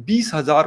20,000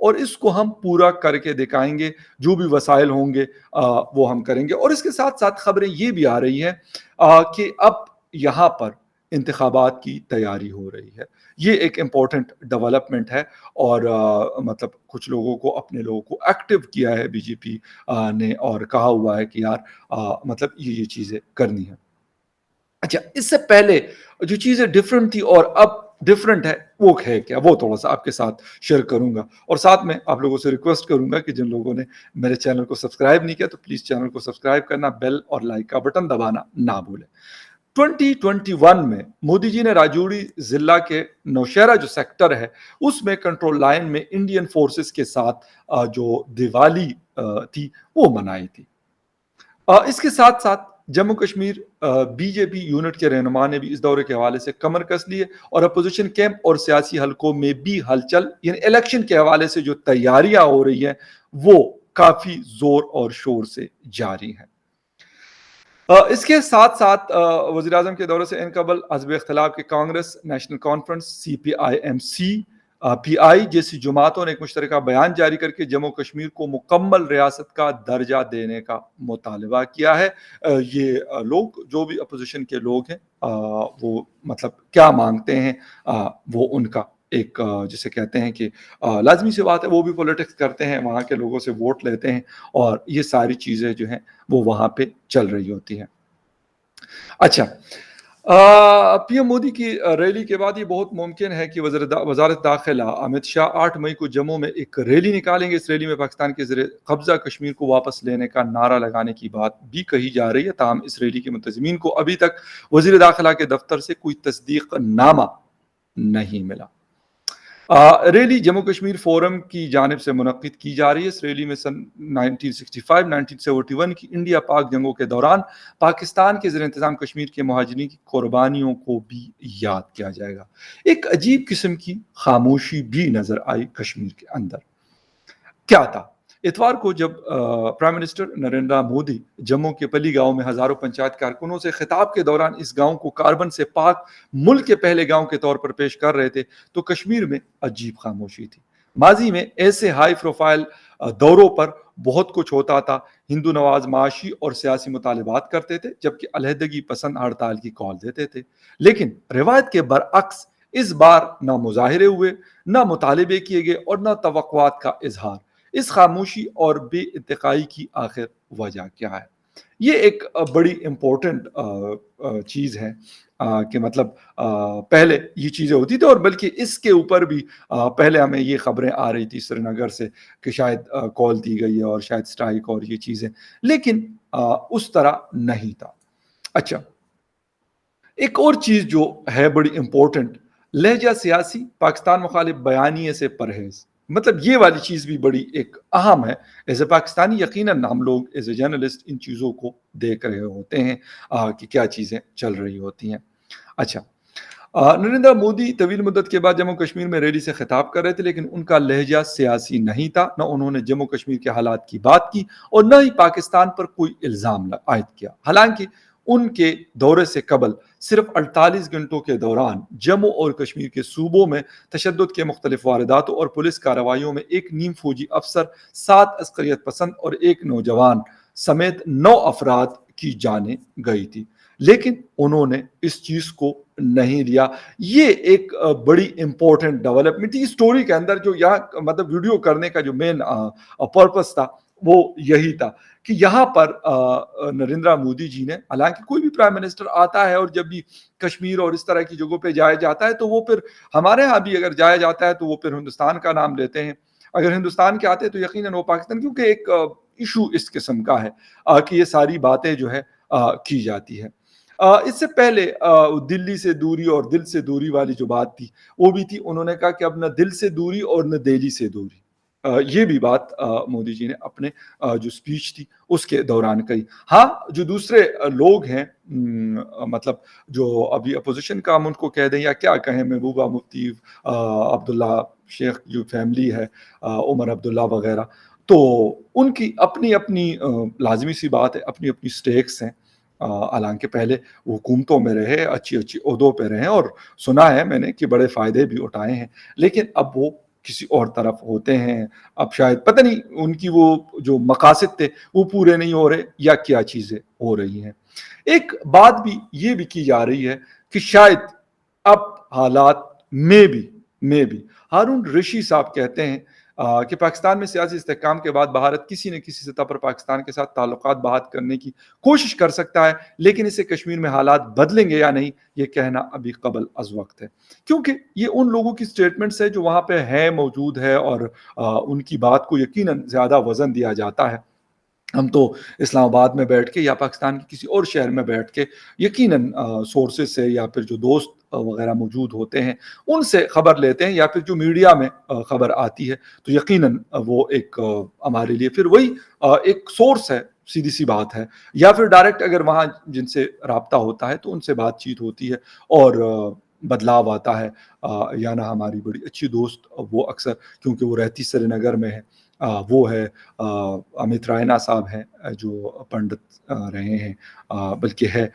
اور اس کو ہم پورا کر کے دکھائیں گے، جو بھی وسائل ہوں گے وہ ہم کریں گے۔ اور اس کے ساتھ ساتھ خبریں یہ بھی آ رہی ہیں کہ اب یہاں پر انتخابات کی تیاری ہو رہی ہے۔ یہ ایک امپورٹنٹ ڈیولپمنٹ ہے، اور مطلب کچھ لوگوں کو، اپنے لوگوں کو ایکٹیو کیا ہے بی جے پی نے، اور کہا ہوا ہے کہ یار مطلب یہ چیزیں کرنی ہیں۔ اچھا، اس سے پہلے جو چیزیں ڈفرنٹ تھی اور اب ڈفرنٹ ہے، وہ ہے کیا، وہ تھوڑا سا آپ کے ساتھ شیئر کروں گا، اور ساتھ میں آپ لوگوں سے ریکویسٹ کروں گا کہ جن لوگوں نے میرے چینل کو سبسکرائب نہیں کیا تو پلیز چینل کو سبسکرائب کرنا، بیل اور لائک کا بٹن دبانا نہ بھولیں۔ 2021 میں مودی جی نے راجوری ضلع کے نوشہرہ جو سیکٹر ہے اس میں کنٹرول لائن میں انڈین فورسز کے ساتھ جو دیوالی تھی وہ منائی تھی۔ اس کے ساتھ ساتھ جموں کشمیر بی جے پی یونٹ کے رہنما نے بھی اس دورے کے حوالے سے کمر کس لیے، اور اپوزیشن کیمپ اور سیاسی حلقوں میں بھی ہلچل، یعنی الیکشن کے حوالے سے جو تیاریاں ہو رہی ہیں وہ کافی زور اور شور سے جاری ہیں۔ اس کے ساتھ ساتھ وزیر اعظم کے دورے سے ان قبل حزب اختلاف کے Congress, National Conference, C P I M C, P I جیسی جماعتوں نے ایک مشترکہ بیان جاری کر کے جموں کشمیر کو مکمل ریاست کا درجہ دینے کا مطالبہ کیا ہے۔ یہ لوگ جو بھی اپوزیشن کے لوگ ہیں وہ مطلب کیا مانگتے ہیں، وہ ان کا ایک جسے کہتے ہیں کہ لازمی سی بات ہے، وہ بھی پولیٹکس کرتے ہیں، وہاں کے لوگوں سے ووٹ لیتے ہیں، اور یہ ساری چیزیں جو ہیں وہ وہاں پہ چل رہی ہوتی ہیں۔ اچھا، پی ایم مودی کی ریلی کے بعد یہ بہت ممکن ہے کہ وزارت داخلہ امت شاہ 8 مئی کو جموں میں ایک ریلی نکالیں گے۔ اس ریلی میں پاکستان کے زیر قبضہ کشمیر کو واپس لینے کا نعرہ لگانے کی بات بھی کہی جا رہی ہے، تاہم اس ریلی کے منتظمین کو ابھی تک وزیر داخلہ کے دفتر سے کوئی تصدیق نامہ نہیں ملا۔ ریلی جموں کشمیر فورم کی جانب سے منعقد کی جا رہی ہے۔ اس ریلی میں سن 1965-1971 کی انڈیا پاک جنگوں کے دوران پاکستان کے زیر انتظام کشمیر کے مہاجرین کی قربانیوں کو بھی یاد کیا جائے گا۔ ایک عجیب قسم کی خاموشی بھی نظر آئی کشمیر کے اندر۔ کیا تھا؟ اتوار کو جب پرائم منسٹر نریندر مودی جموں کے پلی گاؤں میں ہزاروں پنچایت کارکنوں سے خطاب کے دوران اس گاؤں کو کاربن سے پاک ملک کے پہلے گاؤں کے طور پر پیش کر رہے تھے تو کشمیر میں عجیب خاموشی تھی۔ ماضی میں ایسے ہائی پروفائل دوروں پر بہت کچھ ہوتا تھا، ہندو نواز معاشی اور سیاسی مطالبات کرتے تھے جبکہ علیحدگی پسند ہڑتال کی کال دیتے تھے، لیکن روایت کے برعکس اس بار نہ مظاہرے ہوئے، نہ مطالبے کیے گئے اور نہ توقعات کا اظہار۔ اس خاموشی اور بے اتقائی کی آخر وجہ کیا ہے؟ یہ ایک بڑی امپورٹنٹ چیز ہے کہ مطلب پہلے یہ چیزیں ہوتی تھی، اور بلکہ اس کے اوپر بھی پہلے ہمیں یہ خبریں آ رہی تھی سری نگر سے کہ شاید کال دی گئی ہے اور شاید سٹرائک اور یہ چیزیں، لیکن اس طرح نہیں تھا۔ اچھا، ایک اور چیز جو ہے بڑی امپورٹنٹ، لہجہ سیاسی، پاکستان مخالف بیانیے سے پرہیز، مطلب یہ والی چیز بھی بڑی ایک اہم ہے۔ ایز اے پاکستانی یقیناً ہم لوگ ایز اے جرنلسٹ ان چیزوں کو دیکھ رہے ہوتے ہیں کہ کیا چیزیں چل رہی ہوتی ہیں۔ اچھا، نریندر مودی طویل مدت کے بعد جموں کشمیر میں ریلی سے خطاب کر رہے تھے، لیکن ان کا لہجہ سیاسی نہیں تھا، نہ انہوں نے جموں کشمیر کے حالات کی بات کی اور نہ ہی پاکستان پر کوئی الزام عائد کیا۔ حالانکہ ان کے دورے سے قبل صرف 48 گھنٹوں کے دوران جموں اور کشمیر کے صوبوں میں تشدد کے مختلف وارداتوں اور پولیس کارروائیوں میں ایک نیم فوجی افسر، 7 عسکریت پسند اور ایک نوجوان سمیت 9 افراد کی جانیں گئی تھی، لیکن انہوں نے اس چیز کو نہیں لیا۔ یہ ایک بڑی امپورٹنٹ ڈیولپمنٹ تھی اسٹوری کے اندر، جو یہاں مطلب ویڈیو کرنے کا جو مین پرپس تھا وہ یہی تھا کہ یہاں پر نریندر مودی جی نے، حالانکہ کوئی بھی پرائم منسٹر آتا ہے اور جب بھی کشمیر اور اس طرح کی جگہوں پہ جایا جاتا ہے تو وہ پھر ہمارے ہاں بھی اگر جایا جاتا ہے تو وہ پھر ہندوستان کا نام لیتے ہیں، اگر ہندوستان کے آتے تو یقیناً وہ پاکستان، کیونکہ ایک ایشو اس قسم کا ہے کہ یہ ساری باتیں جو ہے کی جاتی ہے۔ اس سے پہلے دلی سے دوری اور دل سے دوری والی جو بات تھی وہ بھی تھی، انہوں نے کہا کہ اب نہ دل سے دوری اور نہ دہلی سے دوری۔ یہ بھی بات مودی جی نے اپنے جو سپیچ تھی اس کے دوران کہی۔ ہاں، جو دوسرے لوگ ہیں مطلب جو ابھی اپوزیشن کا ہم ان کو کہہ دیں یا کیا کہیں، محبوبہ مفتی، عبداللہ شیخ جو فیملی ہے، عمر عبداللہ وغیرہ، تو ان کی اپنی اپنی لازمی سی بات ہے، اپنی اپنی سٹیکس ہیں، حالانکہ پہلے حکومتوں میں رہے، اچھی اچھی عہدوں پہ رہے اور سنا ہے میں نے کہ بڑے فائدے بھی اٹھائے ہیں، لیکن اب وہ کسی اور طرف ہوتے ہیں. اب شاید پتہ نہیں ان کی وہ جو مقاصد تھے وہ پورے نہیں ہو رہے یا کیا چیزیں ہو رہی ہیں. ایک بات بھی یہ بھی کی جا رہی ہے کہ شاید اب حالات میں بھی ہارون رشید صاحب کہتے ہیں کہ پاکستان میں سیاسی استحکام کے بعد بھارت کسی نہ کسی سطح پر پاکستان کے ساتھ تعلقات بحال کرنے کی کوشش کر سکتا ہے، لیکن اسے کشمیر میں حالات بدلیں گے یا نہیں یہ کہنا ابھی قبل از وقت ہے. کیونکہ یہ ان لوگوں کی سٹیٹمنٹس ہے جو وہاں پہ ہے موجود ہے اور ان کی بات کو یقیناً زیادہ وزن دیا جاتا ہے. ہم تو اسلام آباد میں بیٹھ کے یا پاکستان کے کسی اور شہر میں بیٹھ کے یقیناً سورسز سے یا پھر جو دوست وغیرہ موجود ہوتے ہیں ان سے خبر لیتے ہیں، یا پھر جو میڈیا میں خبر آتی ہے تو یقیناً وہ ایک ہمارے لیے پھر وہی ایک سورس ہے، سیدھی سی بات ہے. یا پھر ڈائریکٹ اگر وہاں جن سے رابطہ ہوتا ہے تو ان سے بات چیت ہوتی ہے اور بدلاؤ آتا ہے. یا نہ ہماری بڑی اچھی دوست وہ اکثر کیونکہ وہ رہتی سری نگر میں ہے، وہ ہے امت رائنا صاحب ہیں جو پنڈت رہے ہیں، بلکہ ہے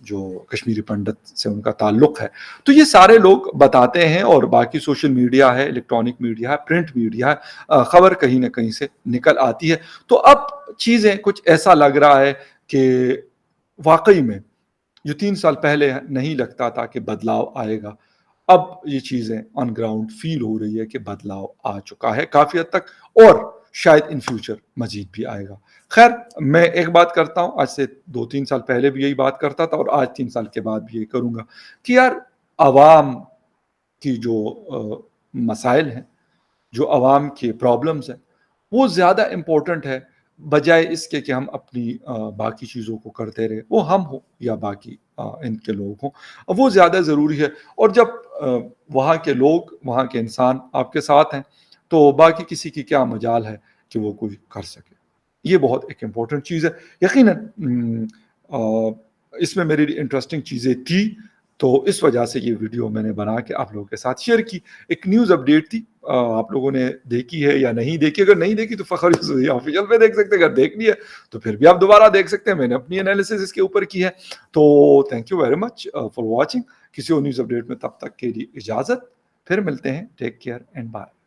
جو کشمیری پنڈت سے ان کا تعلق ہے. تو یہ سارے لوگ بتاتے ہیں اور باقی سوشل میڈیا ہے، الیکٹرانک میڈیا ہے، پرنٹ میڈیا ہے، خبر کہیں نہ کہیں سے نکل آتی ہے. تو اب چیزیں کچھ ایسا لگ رہا ہے کہ واقعی میں جو 3 سال پہلے نہیں لگتا تھا کہ بدلاؤ آئے گا، اب یہ چیزیں آن گراؤنڈ فیل ہو رہی ہے کہ بدلاؤ آ چکا ہے کافی حد تک، اور شاید ان فیوچر مزید بھی آئے گا. خیر میں ایک بات کرتا ہوں، آج سے 2-3 سال پہلے بھی یہی بات کرتا تھا اور آج 3 سال کے بعد بھی یہی کروں گا کہ یار عوام کی جو مسائل ہیں، جو عوام کے پرابلمز ہیں وہ زیادہ امپورٹنٹ ہے بجائے اس کے کہ ہم اپنی باقی چیزوں کو کرتے رہے، وہ ہم ہوں یا باقی ان کے لوگ ہوں، وہ زیادہ ضروری ہے. اور جب وہاں کے لوگ، وہاں کے انسان آپ کے ساتھ ہیں تو باقی کسی کی کیا مجال ہے کہ وہ کوئی کر سکے. یہ بہت ایک امپورٹنٹ چیز ہے. یقیناً اس میں میری انٹرسٹنگ چیزیں تھی تو اس وجہ سے یہ ویڈیو میں نے بنا کے آپ لوگوں کے ساتھ شیئر کی. ایک نیوز اپڈیٹ تھی، آپ لوگوں نے دیکھی ہے یا نہیں دیکھی. اگر نہیں دیکھی تو فخر آفیشیل پہ دیکھ سکتے ہیں، اگر دیکھنی ہے تو پھر بھی آپ دوبارہ دیکھ سکتے ہیں. میں نے اپنی انالیسس اس کے اوپر کی ہے. تو thank you very much for watching. کسی اور نیوز اپڈیٹ میں تب تک کے لیے اجازت، پھر ملتے ہیں. Take care and bye.